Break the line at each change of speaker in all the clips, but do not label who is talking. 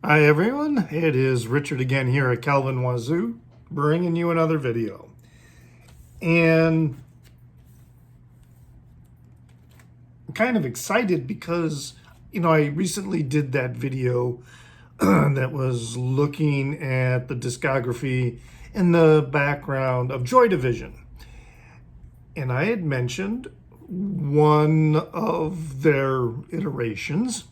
Hi everyone, it is Richard again here at Calvin Wazoo, bringing you another video. And I'm kind of excited because, I recently did that video that was looking at the discography in the background of Joy Division. And I had mentioned one of their iterations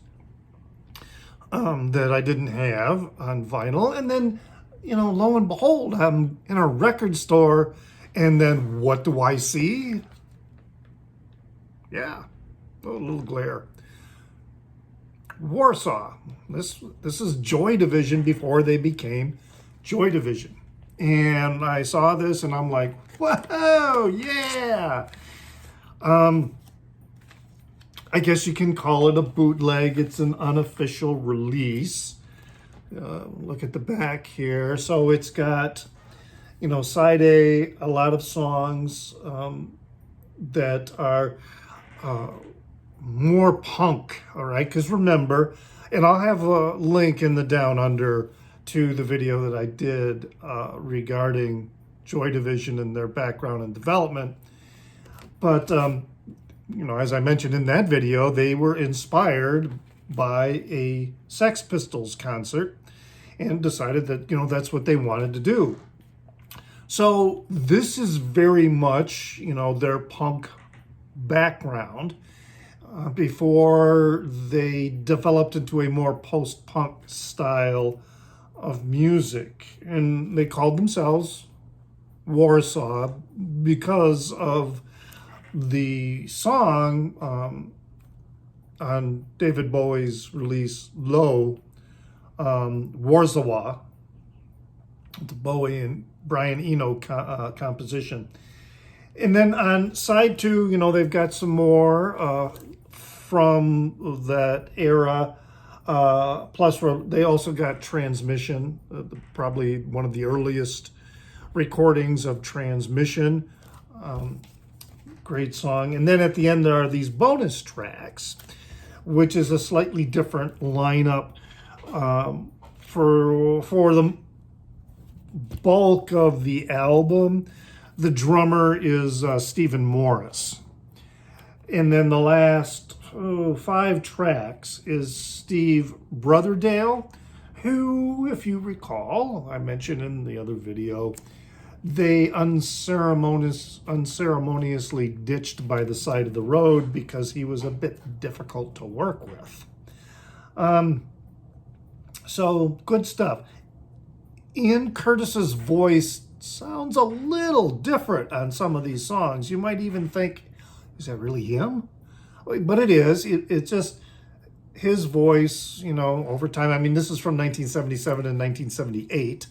that I didn't have on vinyl. And then, lo and behold, I'm in a record store, and then what do I see? Yeah, a little glare. Warsaw. This is Joy Division before they became Joy Division. And I saw this and I'm like, whoa, yeah. I guess you can call it a bootleg. It's an unofficial release. Look at the back here. So it's got, side A, a lot of songs that are more punk, all right? Because remember, and I'll have a link in the down under to the video that I did regarding Joy Division and their background and development. But as I mentioned in that video, they were inspired by a Sex Pistols concert and decided that, that's what they wanted to do. So this is very much, their punk background before they developed into a more post-punk style of music. And they called themselves Warsaw because of the song on David Bowie's release Low, Warsaw, the Bowie and Brian Eno composition. And then on side two, they've got some more from that era. Plus, they also got Transmission, probably one of the earliest recordings of Transmission. Great song. And then at the end there are these bonus tracks, which is a slightly different lineup for the bulk of the album. The drummer is Stephen Morris. And then the last 5 tracks is Steve Brotherdale, who, if you recall, I mentioned in the other video, they unceremoniously ditched by the side of the road because he was a bit difficult to work with. So good stuff. Ian Curtis's voice sounds a little different on some of these songs. You might even think, is that really him? But it is. It's just his voice, over time. I mean, this is from 1977 and 1978.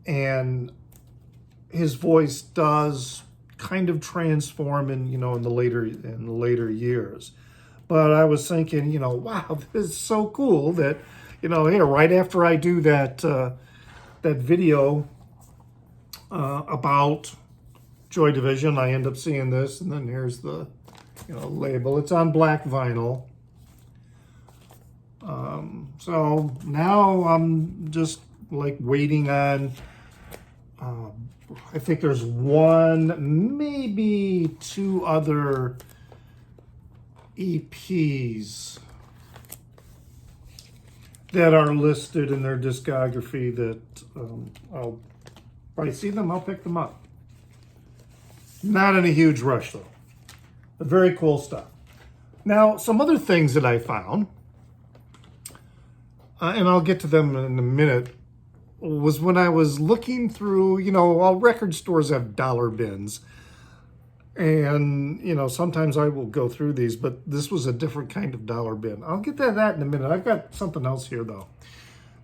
And his voice does kind of transform in the later years. But I was thinking, wow, this is so cool that, here right after I do that video about Joy Division, I end up seeing this, and then here's the label. It's on black vinyl. So now I'm just like waiting on. I think there's one, maybe 2 other EPs that are listed in their discography that if I see them, I'll pick them up. Not in a huge rush though, but very cool stuff. Now, some other things that I found, and I'll get to them in a minute, was when I was looking through, all record stores have dollar bins. And, sometimes I will go through these, but this was a different kind of dollar bin. I'll get to that in a minute. I've got something else here, though,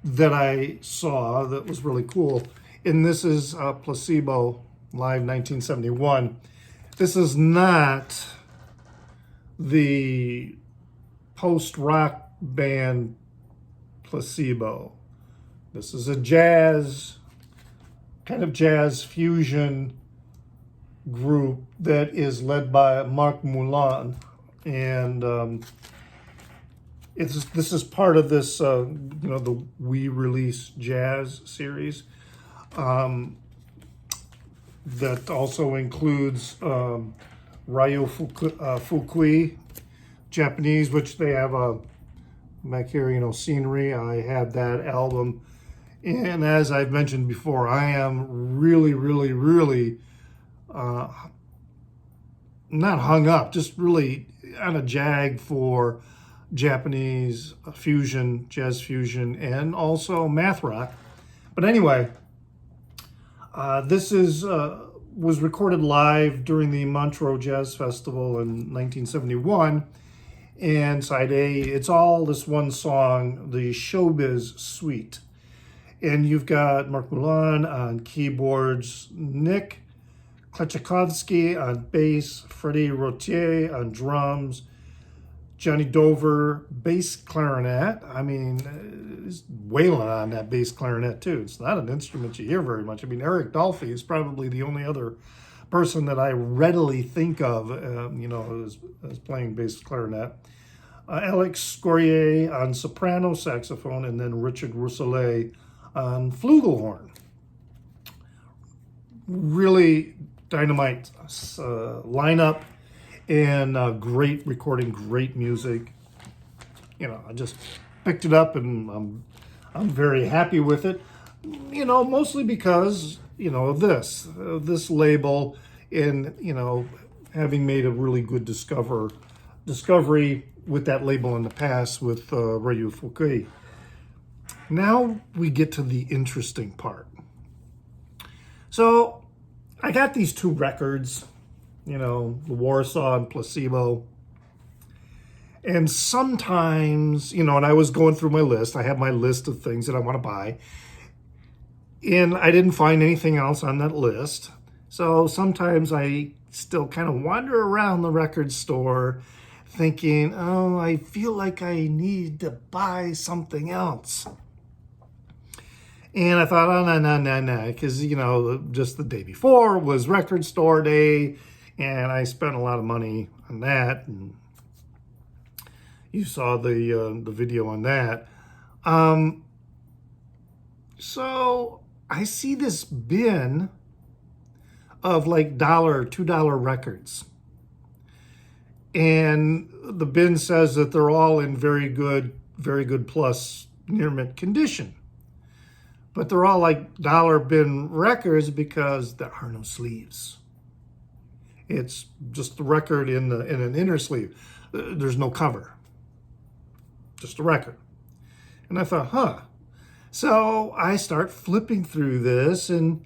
that I saw that was really cool. And this is Placebo Live 1971. This is not the post-rock band Placebo. This is a jazz fusion group that is led by Marc Moulin. And this is part of this, the We Release Jazz series. That also includes Ryo Fukui, Japanese, which they have back here, scenery. I have that album. And as I've mentioned before, I am really, really, really not hung up, just really on a jag for Japanese fusion, jazz fusion, and also math rock. But anyway, this was recorded live during the Montreux Jazz Festival in 1971. And side A, it's all this one song, the Showbiz Suite. And you've got Mark Moulin on keyboards, Nick Klechakovsky on bass, Freddie Rotier on drums, Johnny Dover, bass clarinet. I mean, he's wailing on that bass clarinet too. It's not an instrument you hear very much. I mean, Eric Dolphy is probably the only other person that I readily think of, as playing bass clarinet. Alex Scourier on soprano saxophone, and then Richard Rousselet on flugelhorn. Really dynamite lineup. And great recording, great music. I just picked it up and I'm very happy with it. Mostly because, of this label and, having made a really good discovery with that label in the past with Ryo Fukui. Now we get to the interesting part. So I got these two records, the Warsaw and Placebo. And sometimes, and I was going through my list. I have my list of things that I want to buy. And I didn't find anything else on that list. So sometimes I still kind of wander around the record store thinking, oh, I feel like I need to buy something else. And I thought, oh, no, because, just the day before was record store day. And I spent a lot of money on that, and you saw the video on that. So I see this bin of like $2 records, and the bin says that they're all in very good plus near mint condition, but they're all like dollar bin records because there are no sleeves. It's just the record in an inner sleeve. There's no cover. Just a record. And I thought, So I start flipping through this and,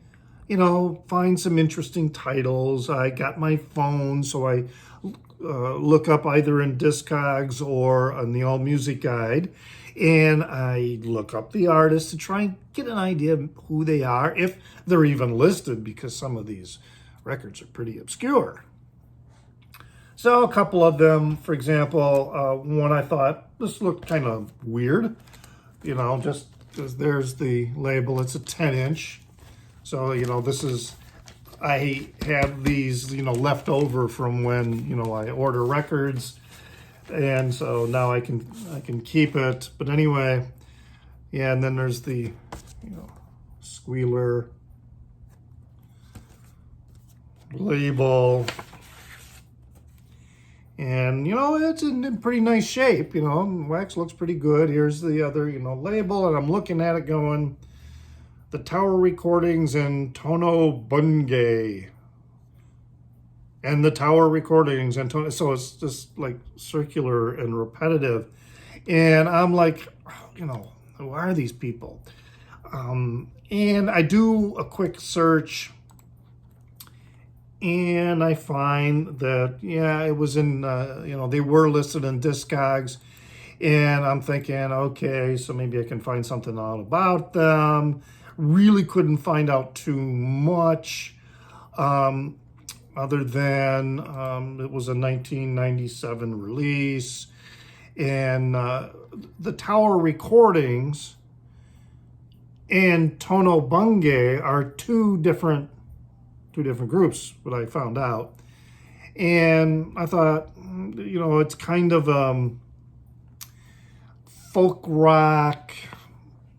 find some interesting titles. I got my phone, so I look up either in Discogs or on the All Music Guide. And I look up the artists to try and get an idea of who they are, if they're even listed, because some of these records are pretty obscure. So a couple of them, for example, one I thought, this looked kind of weird, just because there's the label. It's a 10-inch. So, this is, I have these, left over from when, I order records. And so now I can keep it. But anyway, yeah, and then there's the, squealer label, and it's in pretty nice shape. Wax looks pretty good. Here's the other label, and I'm looking at it going, the Tower Recordings and Tono Bungay, and the Tower Recordings and Tono. So it's just like circular and repetitive, and I'm like, who are these people? And I do a quick search, and I find that, it was in, they were listed in Discogs, and I'm thinking, okay, so maybe I can find something out about them. Really couldn't find out too much, other than it was a 1997 release, and the Tower Recordings and Tono Bungay are two different groups, what I found out. And I thought, it's kind of folk rock.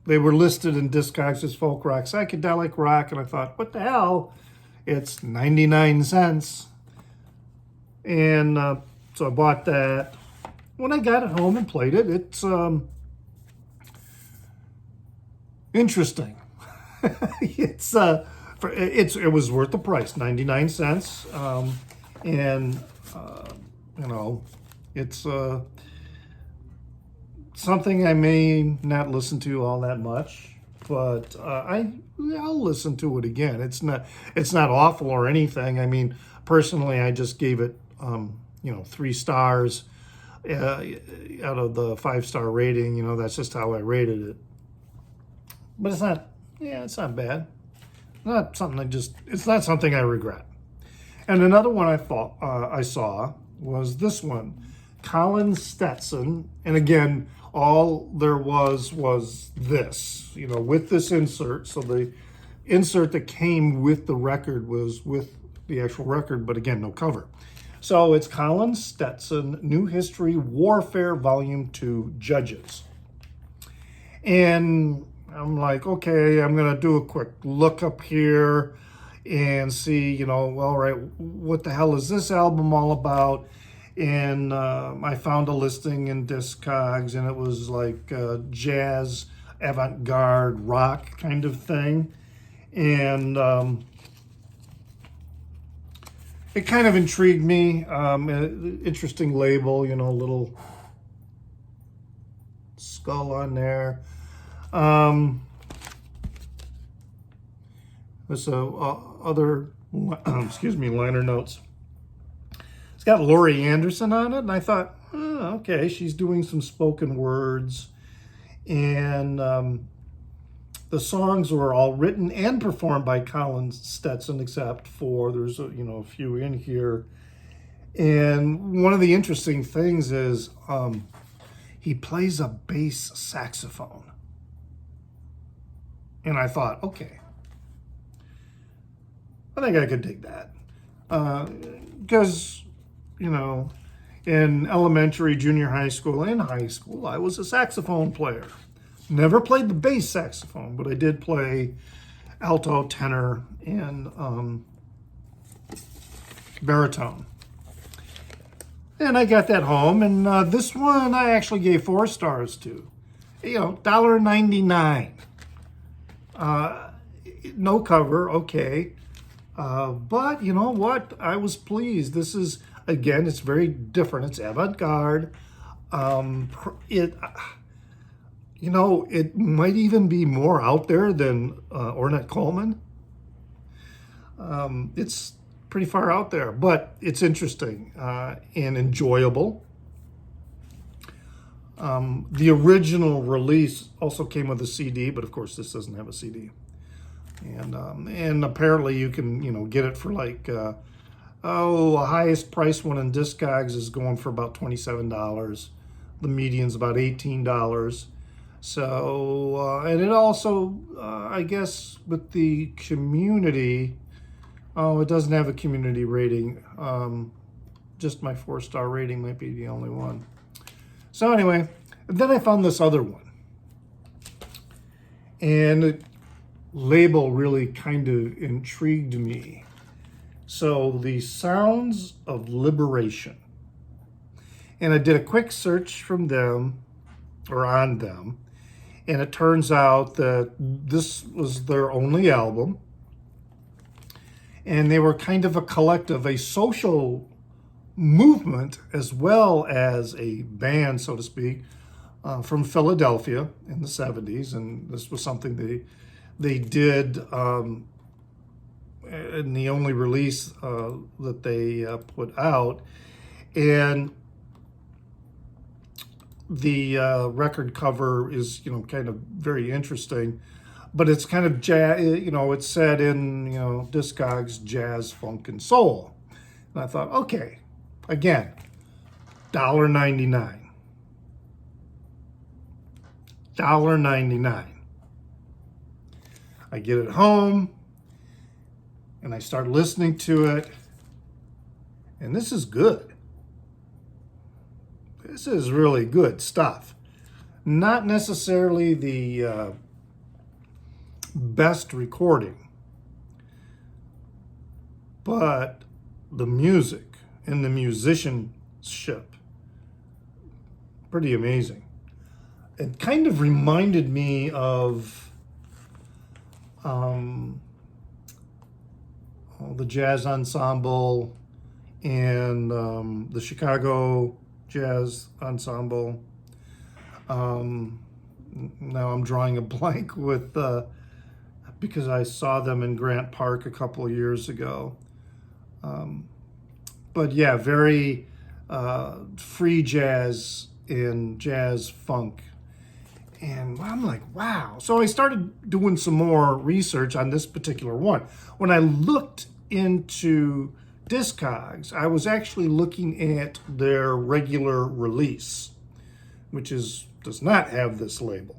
They were listed in Discogs as folk rock, psychedelic rock, and I thought, what the hell? It's 99 cents. And so I bought that. When I got it home and played it, it's interesting. It was worth the price, 99 cents. And you know, it's something I may not listen to all that much, but I'll listen to it again. It's not awful or anything. I mean, personally, I just gave it 3 stars out of the 5-star rating. You know, that's just how I rated it. But it's not bad. It's not something I regret. And another one I saw was this one, Colin Stetson. And again, all there was this, with this insert. So the insert that came with the record was with the actual record, but again, no cover. So it's Colin Stetson, New History Warfare Volume 2 Judges. And I'm like, okay, I'm going to do a quick look up here and see, all right, what the hell is this album all about? And I found a listing in Discogs, and it was like jazz, avant-garde, rock kind of thing. And it kind of intrigued me. Interesting label, little skull on there. There's other, liner notes. It's got Laurie Anderson on it, and I thought, okay, she's doing some spoken words. And the songs were all written and performed by Colin Stetson, except for there's a few in here. And one of the interesting things is he plays a bass saxophone. And I thought, okay, I think I could dig that. Because, in elementary, junior high school, and high school, I was a saxophone player. Never played the bass saxophone, but I did play alto, tenor, and baritone. And I got that home, and this one I actually gave 4 stars to. $1.99. No cover, okay. But you know what? I was pleased. This is, again, it's very different. It's avant-garde. It might even be more out there than Ornette Coleman. It's pretty far out there, but it's interesting and enjoyable. The original release also came with a CD, but of course this doesn't have a CD. And apparently you can, get it for like, the highest price one in Discogs is going for about $27. The median's about $18. So, and it also, I guess with the community, it doesn't have a community rating. Just my 4-star rating might be the only one. So anyway, then I found this other one. And the label really kind of intrigued me. So, the Sounds of Liberation. And I did a quick search from them, or on them, and it turns out that this was their only album. And they were kind of a collective, a social movement, as well as a band, so to speak, from Philadelphia in the 70s. And this was something they did in the only release that they put out. And the record cover is, kind of very interesting, but it's kind of jazz, it's set in, Discogs, jazz, funk, and soul. And I thought, okay, again, $1.99. $1.99. I get it home, and I start listening to it, and this is good. This is really good stuff. not necessarily the best recording, but the music and the musicianship, pretty amazing. It kind of reminded me of the jazz ensemble and the Chicago Jazz Ensemble. Now I'm drawing a blank with because I saw them in Grant Park a couple of years ago. But yeah, very free jazz and jazz funk. And I'm like, wow. So I started doing some more research on this particular one. When I looked into Discogs, I was actually looking at their regular release, which does not have this label.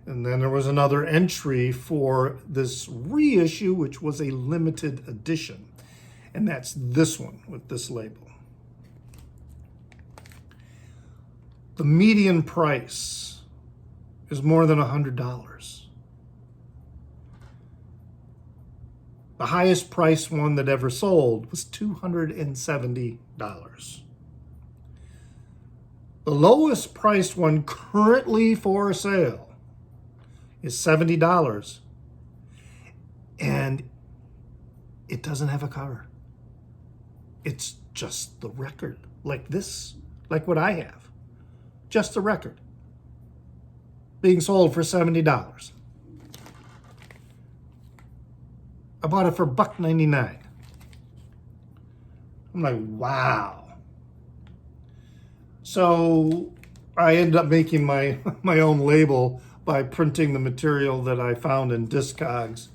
And then there was another entry for this reissue, which was a limited edition. And that's this one with this label. The median price is more than $100. The highest priced one that ever sold was $270. The lowest priced one currently for sale is $70. And it doesn't have a cover. It's just the record, like this, like what I have. Just the record. Being sold for $70. I bought it for $1.99. I'm like, wow. So I ended up making my own label by printing the material that I found in Discogs.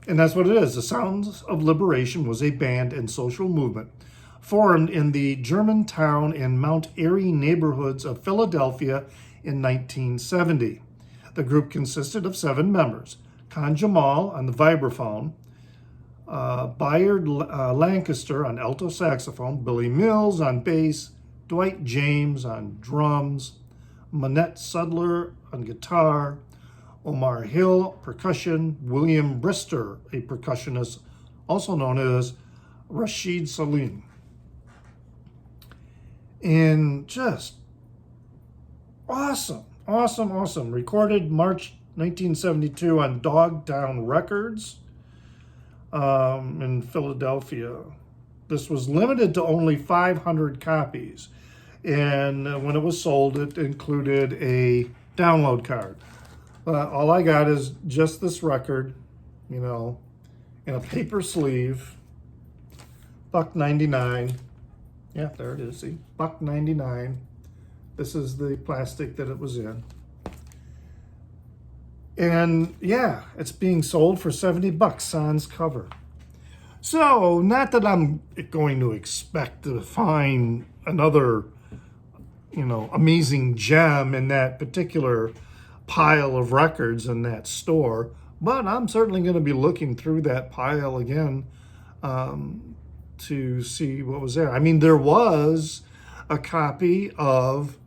And that's what it is. The Sounds of Liberation was a band and social movement formed in the Germantown and Mount Airy neighborhoods of Philadelphia in 1970. The group consisted of 7 members: Con Jamal on the vibraphone, Bayard Lancaster on alto saxophone, Billy Mills on bass, Dwight James on drums, Manette Sudler on guitar, Omar Hill, percussion, William Brister, a percussionist, also known as Rashid Salim. And just awesome. Recorded March 1972 on Dogtown Records in Philadelphia. This was limited to only 500 copies. And when it was sold, it included a download card. All I got is just this record, in a paper sleeve, $1.99. Yeah, there it is, see, $1.99. This is the plastic that it was in. And yeah, it's being sold for $70 sans cover. So, not that I'm going to expect to find another, amazing gem in that particular pile of records in that store, but I'm certainly going to be looking through that pile again to see what was there. I mean, there was a copy of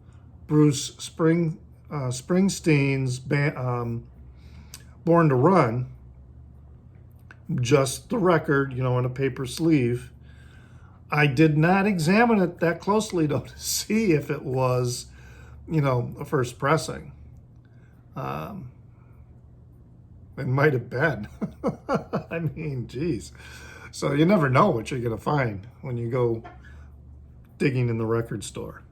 Bruce Springsteen's Born to Run, just the record, in a paper sleeve. I did not examine it that closely though to see if it was, a first pressing. It might have been. I mean, geez. So you never know what you're going to find when you go digging in the record store.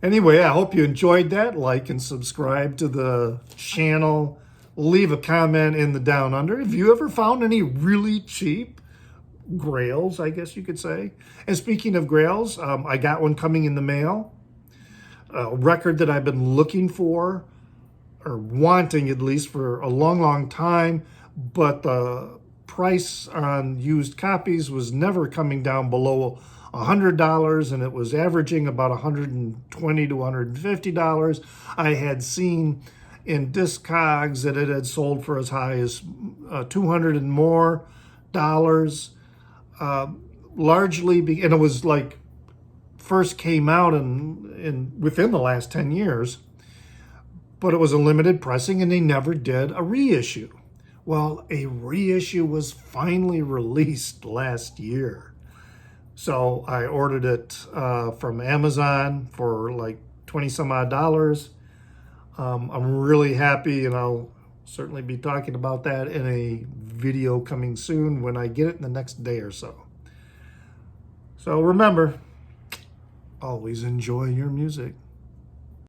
Anyway, I hope you enjoyed that. Like and subscribe to the channel. Leave a comment in the Down Under. Have you ever found any really cheap grails, I guess you could say? And speaking of grails, I got one coming in the mail. A record that I've been looking for, or wanting at least, for a long time, but the price on used copies was never coming down below $100, and it was averaging about $120 to $150. I had seen in Discogs that it had sold for as high as $200 and more dollars, largely, and it was like first came out in within the last 10 years. but it was a limited pressing and they never did a reissue. Well, a reissue was finally released last year. So I ordered it from Amazon for like 20 some odd dollars. I'm really happy, and I'll certainly be talking about that in a video coming soon when I get it in the next day or so. So remember, always enjoy your music.